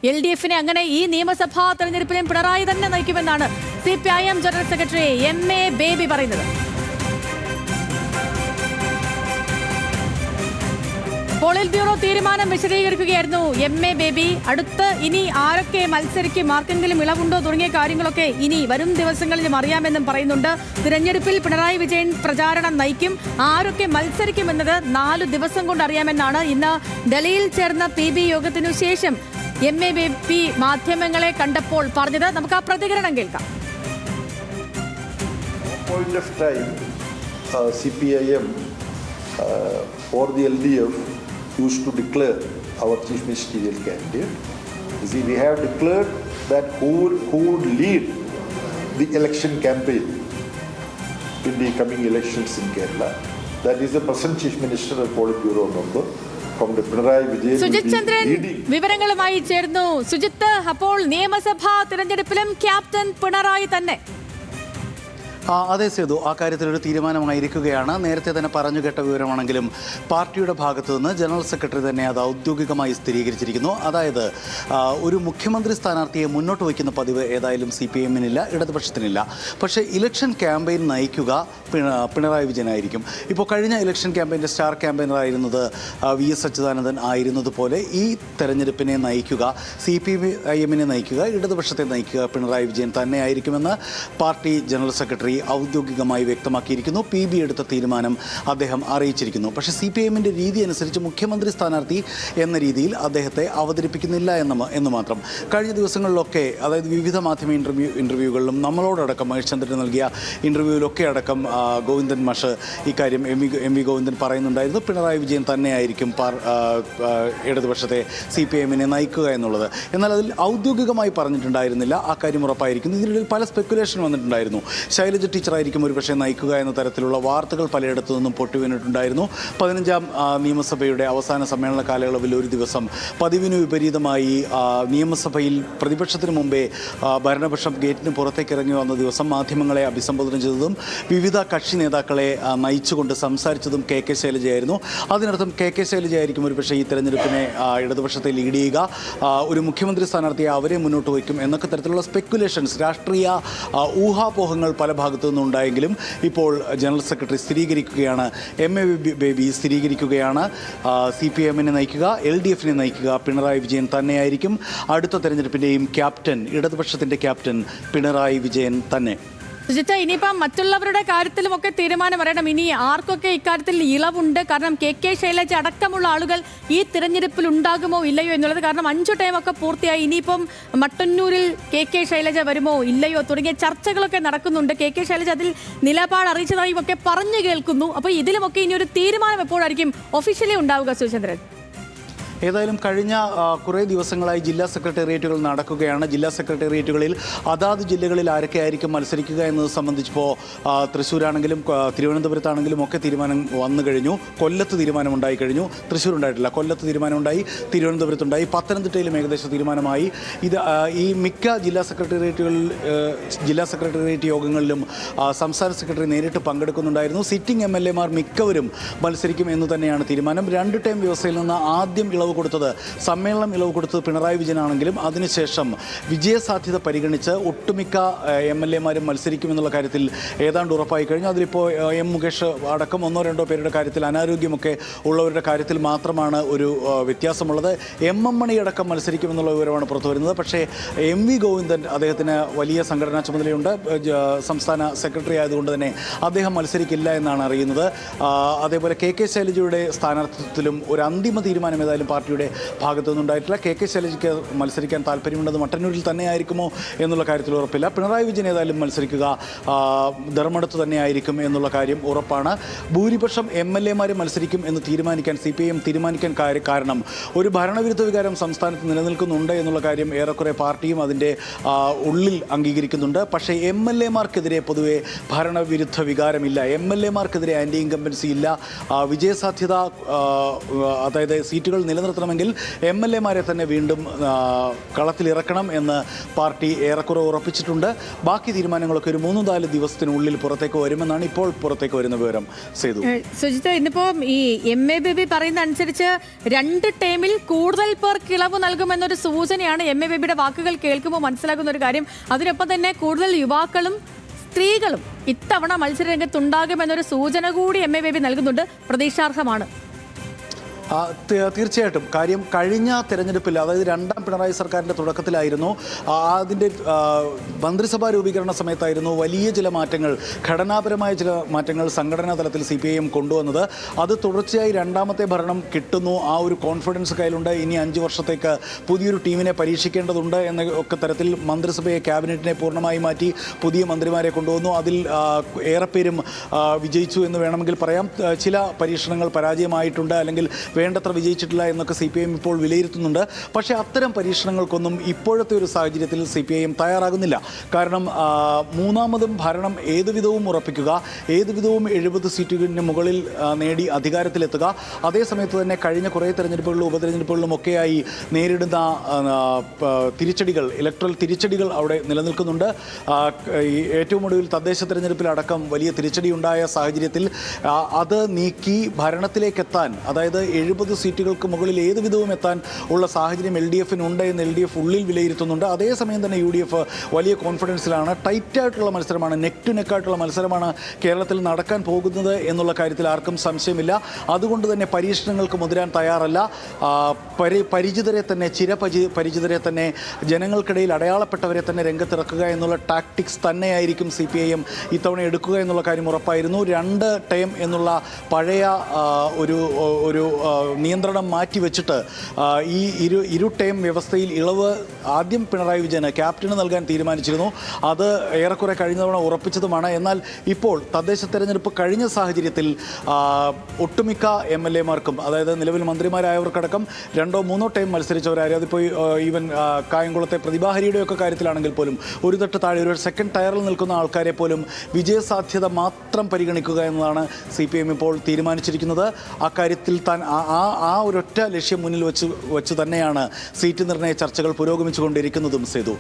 LDF-നെ അങ്ങനെ ഈ നിയമസഭാ തെരഞ്ഞെടുപ്പിലും പിണറായി തന്നെ നയിക്കുമെന്നാണ് CPIM general secretary MA baby പറയുന്നത്. പോളിറ്റ് ബ്യൂറോ തീരുമാനം വിശദീകരിക്കുകയായിരുന്നു MA ബേബി. അടുത്ത് ഇനി ആരൊക്കെ മത്സരിക്കും, ആർക്കെങ്കിലും ഇളവുണ്ടോ തുടങ്ങിയ കാര്യങ്ങളൊക്കെ ഇനി വരും ദിവസങ്ങളിലും അറിയാമെന്നും പറയുന്നുണ്ട്. തിരഞ്ഞെടുപ്പിൽ പിണറായി വിജയൻ പ്രചാരണം നയിക്കും, ആരൊക്കെ മത്സരിക്കുമെന്നത് 4 ദിവസം കൊണ്ട് അറിയാമെന്നാണ് ഇന്ന് ഡൽഹിയിൽ ചേർന്ന PB യോഗത്തിനു ശേഷം MA ബേബി മാധ്യമങ്ങളെ കണ്ടപ്പോൾ പറഞ്ഞത്. നമുക്ക് ആ പ്രതികരണം കേൾക്കാം. CPIM or the LDF used to declare our chief ministerial candidate. You see, we have declared that who would lead the election campaign in the coming elections in Kerala. That is the present chief minister and Politburo member from the Pinarayi Vijayan. Sujith ചന്ദ്രൻ വിവരങ്ങളുമായി ചേർന്നു. സുജിത്ത്, അപ്പോൾ നിയമസഭാ തിരഞ്ഞെടുപ്പിലും captain Pinarayi തന്നെ? അതെ സേതു, ആ കാര്യത്തിലൊരു തീരുമാനമായിരിക്കുകയാണ്. നേരത്തെ തന്നെ പറഞ്ഞു കേട്ട വിവരമാണെങ്കിലും പാർട്ടിയുടെ ഭാഗത്തു നിന്ന് ജനറൽ സെക്രട്ടറി തന്നെ അത് ഔദ്യോഗികമായി സ്ഥിരീകരിച്ചിരിക്കുന്നു. അതായത് ഒരു മുഖ്യമന്ത്രി സ്ഥാനാർത്ഥിയെ മുന്നോട്ട് വയ്ക്കുന്ന പതിവ് ഏതായാലും CPIM-നില്ല, ഇടതുപക്ഷത്തിനില്ല. പക്ഷേ ഇലക്ഷൻ ക്യാമ്പയിൻ നയിക്കുക പിണറായി വിജയനായിരിക്കും. ഇപ്പോൾ കഴിഞ്ഞ ഇലക്ഷൻ ക്യാമ്പയിൻ്റെ സ്റ്റാർ ക്യാമ്പയിനറായിരുന്നത് VS അച്യുതാനന്ദൻ ആയിരുന്നതുപോലെ ഈ തെരഞ്ഞെടുപ്പിനെ നയിക്കുക, CPIM-നെ നയിക്കുക, ഇടതുപക്ഷത്തെ നയിക്കുക പിണറായി വിജയൻ തന്നെയായിരിക്കുമെന്ന് പാർട്ടി ജനറൽ സെക്രട്ടറി ഔദ്യോഗികമായി വ്യക്തമാക്കിയിരിക്കുന്നു. PB എടുത്ത തീരുമാനം അദ്ദേഹം അറിയിച്ചിരിക്കുന്നു. പക്ഷേ CPIM-ന്റെ രീതി അനുസരിച്ച് മുഖ്യമന്ത്രി സ്ഥാനാർത്ഥി എന്ന രീതിയിൽ അദ്ദേഹത്തെ അവതരിപ്പിക്കുന്നില്ല എന്ന് മാത്രം. കഴിഞ്ഞ ദിവസങ്ങളിലൊക്കെ, അതായത് വിവിധ മാധ്യമ ഇൻ്റർവ്യൂകളിലും നമ്മളോടടക്കം മഹേഷ് ചന്ദ്രൻ നൽകിയ ഇൻ്റർവ്യൂവിലൊക്കെ അടക്കം ഗോവിന്ദൻ മാഷ് ഇക്കാര്യം MV ഗോവിന്ദൻ പറയുന്നുണ്ടായിരുന്നു. പിണറായി വിജയൻ തന്നെയായിരിക്കും ഇടതുപക്ഷത്തെ CPIM-നെ നയിക്കുക എന്നുള്ളത്. എന്നാൽ അതിൽ ഔദ്യോഗികമായി പറഞ്ഞിട്ടുണ്ടായിരുന്നില്ല, ആ കാര്യം ഉറപ്പായിരിക്കുന്നു. ഇതിനിടയിൽ പല സ്പെക്കുലേഷൻ വന്നിട്ടുണ്ടായിരുന്നു. ശൈലജ ടീച്ചറായിരിക്കും ഒരുപക്ഷെ നയിക്കുക എന്ന തരത്തിലുള്ള വാർത്തകൾ പലയിടത്തു നിന്നും പൊട്ടിവീണിട്ടുണ്ടായിരുന്നു. 15ാം നിയമസഭയുടെ അവസാന സമ്മേളന കാലയളവിൽ ഒരു ദിവസം പതിവിന് വിപരീതമായി നിയമസഭയിൽ പ്രതിപക്ഷത്തിന് മുമ്പേ ഭരണപക്ഷം ഗേറ്റിന് പുറത്തേക്ക് ഇറങ്ങി വന്ന ദിവസം മാധ്യമങ്ങളെ അഭിസംബോധന ചെയ്തതും വിവിധ കക്ഷി നേതാക്കളെ നയിച്ചുകൊണ്ട് സംസാരിച്ചതും KK ശൈലജയായിരുന്നു. അതിനർത്ഥം KK ശൈലജയായിരിക്കും ഒരുപക്ഷെ ഈ തെരഞ്ഞെടുപ്പിനെ ഇടതുപക്ഷത്തെ ലീഡ് ചെയ്യുക, ഒരു മുഖ്യമന്ത്രി സ്ഥാനാർത്ഥിയെ അവരെ മുന്നോട്ട് വയ്ക്കും എന്നൊക്കെ തരത്തിലുള്ള സ്പെക്കുലേഷൻസ്, രാഷ്ട്രീയ ഊഹാപോഹങ്ങൾ പല ഭാഗത്തു നിന്നുണ്ടായെങ്കിലും ഇപ്പോൾ ജനറൽ സെക്രട്ടറി സ്ഥിരീകരിക്കുകയാണ്, MA ബേബി സ്ഥിരീകരിക്കുകയാണ്, CPIM-നെ നയിക്കുക, LDF-നെ നയിക്കുക പിണറായി വിജയൻ തന്നെയായിരിക്കും. അടുത്ത തെരഞ്ഞെടുപ്പിൻ്റെയും ക്യാപ്റ്റൻ, ഇടതുപക്ഷത്തിൻ്റെ ക്യാപ്റ്റൻ പിണറായി വിജയൻ തന്നെ. സുജിത്ത്, ഇനിയിപ്പം മറ്റുള്ളവരുടെ കാര്യത്തിലുമൊക്കെ തീരുമാനം പറയണം. ഇനി ആർക്കൊക്കെ ഇക്കാര്യത്തിൽ ഇളവുണ്ട്? കാരണം KK ശൈലജ അടക്കമുള്ള ആളുകൾ ഈ തിരഞ്ഞെടുപ്പിൽ ഉണ്ടാകുമോ ഇല്ലയോ എന്നുള്ളത്. കാരണം 5 ടൈമൊക്കെ പൂർത്തിയായി. ഇനിയിപ്പം മട്ടന്നൂരിൽ KK ശൈലജ വരുമോ ഇല്ലയോ തുടങ്ങിയ ചർച്ചകളൊക്കെ നടക്കുന്നുണ്ട്. KK ശൈലജ അതിൽ നിലപാട് അറിയിച്ചതായും ഒക്കെ പറഞ്ഞു കേൾക്കുന്നു. അപ്പോൾ ഇതിലുമൊക്കെ ഇനി ഒരു തീരുമാനം എപ്പോഴായിരിക്കും ഒഫീഷ്യലി ഉണ്ടാവുക സുചന്ദ്രൻ? ഏതായാലും കഴിഞ്ഞ കുറേ ദിവസങ്ങളായി ജില്ലാ സെക്രട്ടേറിയറ്റുകൾ നടക്കുകയാണ്. ജില്ലാ സെക്രട്ടേറിയറ്റുകളിൽ അതാത് ജില്ലകളിൽ ആരൊക്കെ ആയിരിക്കും മത്സരിക്കുക എന്നത് സംബന്ധിച്ചിപ്പോൾ തൃശ്ശൂരാണെങ്കിലും തിരുവനന്തപുരത്താണെങ്കിലും ഒക്കെ തീരുമാനം വന്നു കഴിഞ്ഞു. കൊല്ലത്ത് തീരുമാനം ഉണ്ടായി കഴിഞ്ഞു. തൃശ്ശൂർ ഉണ്ടായിട്ടില്ല. കൊല്ലത്ത് തീരുമാനമുണ്ടായി, തിരുവനന്തപുരത്തുണ്ടായി, പത്തനംതിട്ടയിലും ഏകദേശം തീരുമാനമായി. ഇത് ഈ മിക്ക ജില്ലാ സെക്രട്ടേറിയറ്റ് യോഗങ്ങളിലും സംസ്ഥാന സെക്രട്ടറി നേരിട്ട് പങ്കെടുക്കുന്നുണ്ടായിരുന്നു. സിറ്റിംഗ് MLA-മാർ മിക്കവരും മത്സരിക്കും എന്ന് തന്നെയാണ് തീരുമാനം. 2 ടൈം വ്യവസ്ഥയിൽ നിന്ന് ആദ്യം സമ്മേളനം ഇളവ് കൊടുത്തത് പിണറായി വിജയനാണെങ്കിലും അതിനുശേഷം വിജയസാധ്യത പരിഗണിച്ച് ഒട്ടുമിക്ക MLA-മാരും മത്സരിക്കുമെന്നുള്ള കാര്യത്തിൽ ഏതാണ്ട് ഉറപ്പായി കഴിഞ്ഞു. അതിലിപ്പോൾ M മുകേഷ് അടക്കം 1-2 പേരുടെ കാര്യത്തിൽ അനാരോഗ്യമൊക്കെ ഉള്ളവരുടെ കാര്യത്തിൽ മാത്രമാണ് ഒരു വ്യത്യാസമുള്ളത്. MM മണി അടക്കം മത്സരിക്കുമെന്നുള്ള വിവരമാണ് പുറത്തു വരുന്നത്. പക്ഷേ MV ഗോവിന്ദൻ, അദ്ദേഹത്തിന് വലിയ സംഘടനാ ചുമതലയുണ്ട്, സംസ്ഥാന സെക്രട്ടറി ആയതുകൊണ്ട് തന്നെ അദ്ദേഹം മത്സരിക്കില്ല എന്നാണ് അറിയുന്നത്. അതേപോലെ KK ശൈലജയുടെ സ്ഥാനാർത്ഥിത്വത്തിലും ഒരു അന്തിമ തീരുമാനം ഏതായാലും പാർട്ടിയുടെ ഭാഗത്തു നിന്നുണ്ടായിട്ടില്ല. KK ശൈലജയ്ക്ക് മത്സരിക്കാൻ താല്പര്യമുണ്ടെന്ന് മട്ടന്നൂരിൽ തന്നെ ആയിരിക്കുമോ എന്നുള്ള കാര്യത്തിൽ ഉറപ്പില്ല. പിണറായി വിജയൻ ഏതായാലും മത്സരിക്കുക ധർമ്മടത്ത് തന്നെയായിരിക്കും എന്നുള്ള കാര്യം ഉറപ്പാണ്. ഭൂരിപക്ഷം MLA-മാർ മത്സരിക്കും എന്ന് CPIM തീരുമാനിക്കാൻ കാരണം ഒരു ഭരണവിരുദ്ധ വികാരം സംസ്ഥാനത്ത് നിലനിൽക്കുന്നുണ്ട് എന്നുള്ള കാര്യം ഏറെക്കുറെ പാർട്ടിയും അതിൻ്റെ ഉള്ളിൽ അംഗീകരിക്കുന്നുണ്ട്. പക്ഷേ MLA-മാർക്കെതിരെ പൊതുവെ ഭരണവിരുദ്ധ വികാരമില്ല, MLA-മാർക്കെതിരെ ആൻറ്റി ഇൻകംബൻസി ഇല്ല, വിജയസാധ്യത, അതായത് സീറ്റുകൾ നിലനിർത്താൻ നിലനിർത്തണമെങ്കിൽ MLA-മാരെ തന്നെ വീണ്ടും കളത്തിലിറക്കണം എന്ന് പാർട്ടി ഏറെക്കുറെ ഉറപ്പിച്ചിട്ടുണ്ട്. ബാക്കി തീരുമാനങ്ങളൊക്കെ ഒരു 3-4 ദിവസത്തിനുള്ളിൽ പുറത്തേക്ക് വരുമെന്നാണ് ഇപ്പോൾ പുറത്തേക്ക് വരുന്ന വിവരം. സേതു, സുജിത്ത്, ഇന്നിപ്പോ ഈ MA ബേബി പറയുന്ന അനുസരിച്ച് 2 ടേമിൽ കൂടുതൽ പേർക്ക് ഇളവ് നൽകുമെന്നൊരു സൂചനയാണ് MA ബേബിയുടെ വാക്കുകൾ കേൾക്കുമ്പോൾ മനസ്സിലാക്കുന്ന ഒരു കാര്യം. അതിനൊപ്പം തന്നെ കൂടുതൽ യുവാക്കളും സ്ത്രീകളും ഇത്തവണ മത്സരരംഗത്തുണ്ടാകുമെന്നൊരു സൂചന കൂടി MA ബേബി നൽകുന്നുണ്ട്. പ്രതീക്ഷാർഹമാണ്. തീർച്ചയായിട്ടും. കാര്യം കഴിഞ്ഞ തെരഞ്ഞെടുപ്പിൽ, അതായത് 2ാം പിണറായി സർക്കാരിൻ്റെ തുടക്കത്തിലായിരുന്നു, അതിൻ്റെ മന്ത്രിസഭാ രൂപീകരണ സമയത്തായിരുന്നു വലിയ ചില മാറ്റങ്ങൾ, ഘടനാപരമായ ചില മാറ്റങ്ങൾ സംഘടനാ തലത്തിൽ CPIM കൊണ്ടുവന്നത്. അത് തുടർച്ചയായി 2ാമത്തെ ഭരണം കിട്ടുന്നു, ആ ഒരു കോൺഫിഡൻസ് കയ്യിലുണ്ട്. ഇനി 5 വർഷത്തേക്ക് പുതിയൊരു ടീമിനെ പരീക്ഷിക്കേണ്ടതുണ്ട് എന്ന ഒക്കെ തരത്തിൽ മന്ത്രിസഭയെ, ക്യാബിനറ്റിനെ പൂർണ്ണമായി മാറ്റി പുതിയ മന്ത്രിമാരെ കൊണ്ടുവന്നു. അതിൽ ഏറെ പേരും വിജയിച്ചു എന്ന് വേണമെങ്കിൽ പറയാം. ചില പരീക്ഷണങ്ങൾ പരാജയമായിട്ടുണ്ട്, അല്ലെങ്കിൽ വേണ്ടത്ര വിജയിച്ചിട്ടില്ല എന്നൊക്കെ CPIM ഇപ്പോൾ വിലയിരുത്തുന്നുണ്ട്. പക്ഷേ അത്തരം പരീക്ഷണങ്ങൾക്കൊന്നും ഇപ്പോഴത്തെ ഒരു സാഹചര്യത്തിൽ CPIM തയ്യാറാകുന്നില്ല. കാരണം 3ാമതും ഭരണം ഏതുവിധവും ഉറപ്പിക്കുക, ഏതുവിധവും 70 സീറ്റുകളിന് മുകളിൽ നേടി അധികാരത്തിലെത്തുക, അതേസമയത്ത് തന്നെ കഴിഞ്ഞ കുറേ തെരഞ്ഞെടുപ്പുകളിലും ഉപതെരഞ്ഞെടുപ്പുകളിലും ഒക്കെയായി നേരിടുന്ന തിരിച്ചടികൾ, ഇലക്ട്രൽ തിരിച്ചടികൾ അവിടെ നിലനിൽക്കുന്നുണ്ട്. ഏറ്റവും ഒടുവിൽ തദ്ദേശ തെരഞ്ഞെടുപ്പിലടക്കം വലിയ തിരിച്ചടി ഉണ്ടായ സാഹചര്യത്തിൽ അത് നീക്കി ഭരണത്തിലേക്കെത്താൻ, അതായത് 70 സീറ്റുകൾക്ക് മുകളിൽ ഏത് വിധവും എത്താൻ ഉള്ള സാഹചര്യം LDF-നുണ്ട് എന്ന് LDF ഉള്ളിൽ വിലയിരുത്തുന്നുണ്ട്. അതേസമയം തന്നെ UDF വലിയ കോൺഫിഡൻസിലാണ്. ടൈറ്റായിട്ടുള്ള മത്സരമാണ്, നെക്ക് ടു നെക്കായിട്ടുള്ള മത്സരമാണ് കേരളത്തിൽ നടക്കാൻ പോകുന്നത് എന്നുള്ള കാര്യത്തിൽ ആർക്കും സംശയമില്ല. അതുകൊണ്ട് തന്നെ പരീക്ഷണങ്ങൾക്ക് മുതിരാൻ തയ്യാറല്ല. പരിചിതരെ തന്നെ, പരിചിതരെ തന്നെ, ജനങ്ങൾക്കിടയിൽ അടയാളപ്പെട്ടവരെ തന്നെ രംഗത്തിറക്കുക എന്നുള്ള ടാക്ടിക്സ് തന്നെയായിരിക്കും CPIM ഇത്തവണ എടുക്കുക എന്നുള്ള കാര്യം ഉറപ്പായിരുന്നു. 2 ടേം എന്നുള്ള പഴയ ഒരു നിയന്ത്രണം മാറ്റിവെച്ചിട്ട് ഈ ഇരു ടേം വ്യവസ്ഥയിൽ ഇളവ് ആദ്യം പിണറായി വിജയന്, ക്യാപ്റ്റന് നൽകാൻ തീരുമാനിച്ചിരുന്നു. അത് ഏറെക്കുറെ കഴിഞ്ഞ തവണ ഉറപ്പിച്ചതുമാണ്. എന്നാൽ ഇപ്പോൾ തദ്ദേശ തെരഞ്ഞെടുപ്പ് കഴിഞ്ഞ സാഹചര്യത്തിൽ ഒട്ടുമിക്ക MLA-മാർക്കും, അതായത് നിലവിൽ മന്ത്രിമാരായവർക്കടക്കം 2-3 ടൈം മത്സരിച്ചവരായിരുന്നു. അതിപ്പോൾ ഈവൻ കായംകുളത്തെ പ്രതിഭാഹരിയുടെയൊക്കെ കാര്യത്തിലാണെങ്കിൽ പോലും ഒരു തട്ട് താഴെ, ഒരു സെക്കൻഡ് ടയറിൽ നിൽക്കുന്ന ആൾക്കാരെ പോലും വിജയസാധ്യത മാത്രം പരിഗണിക്കുക എന്നതാണ് CPIM ഇപ്പോൾ തീരുമാനിച്ചിരിക്കുന്നത്. അക്കാര്യത്തിൽ ആ ഒരൊറ്റ ലക്ഷ്യം മുന്നിൽ വെച്ച് തന്നെയാണ് സീറ്റ് നിർണയ ചർച്ചകൾ പുരോഗമിച്ചുകൊണ്ടിരിക്കുന്നതും. സേതു.